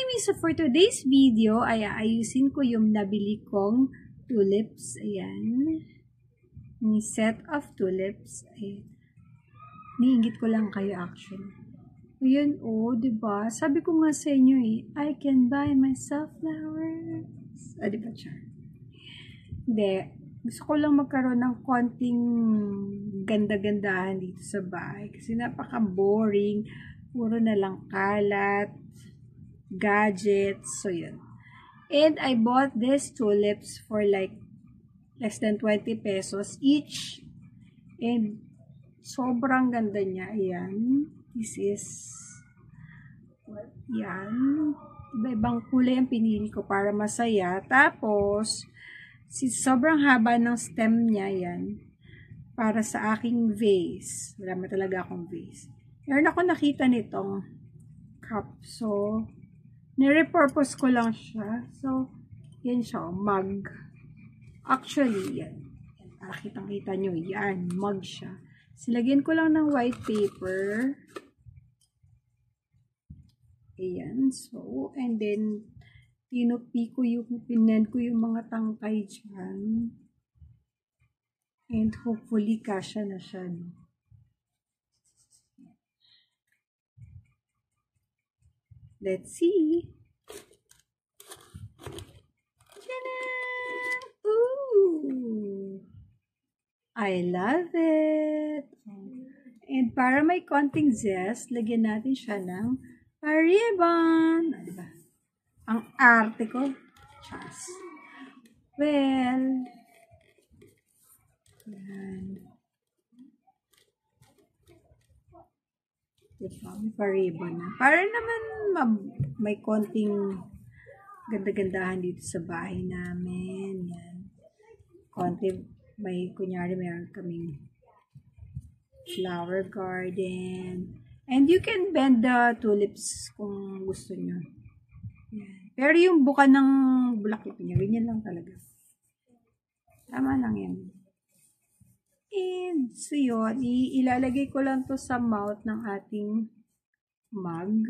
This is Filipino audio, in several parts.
Anyway, so for today's video, ay ayusin ko yung nabili kong tulips. Ayan. Yung set of tulips. Ayan. Niingit ko lang kayo actually. Ayan, oh, diba? Sabi ko nga sa inyo I can buy myself flowers. Diba, Char? Hindi. Gusto ko lang magkaroon ng konting ganda-gandahan dito sa bahay. Kasi napaka-boring. Puro na lang kalat. Gadgets. So, yun. And I bought these tulips for like less than 20 pesos each. And sobrang ganda niya. Ayan. This is yan. Iba-ibang kulay ang pinili ko para masaya. Tapos, sobrang haba ng stem niya yan. Para sa aking vase. Wala mo talaga akong vase. Meron ako nakita nitong cup. So, nire-purpose ko lang siya. So, yan siya, mug. Actually, yan. Para kitang-kita nyo, yan, mug siya. Silagyan ko lang ng white paper. Ayan, so, and then, pinupi ko pinend ko yung mga tangkay dyan. And hopefully, kasya na siya, no? Let's see. Ta-da! Ooh! I love it! And para may konting zest, lagyan natin siya ng ribbon. Diba? Ang arte ko. Chas. Well, yan. Diba? May pa-ribbon na. Para naman may konting ganda-gandahan dito sa bahay namin. Yan. Kunyari meron kaming flower garden. And you can bend the tulips kung gusto nyo. Yan. Pero yung buka ng bulaklak niya, ganyan lang talaga. Tama lang yan. And so yun, ilalagay ko lang to sa mouth ng ating mug.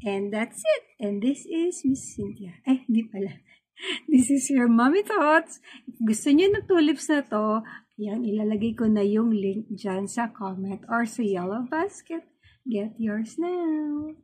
And that's it. And this is Miss Cynthia. Ay, hindi pala. This is your Mommy Thoughts. If gusto niyo ng tulips na to, yan, ilalagay ko na yung link dyan sa comment or sa yellow basket. Get yours now.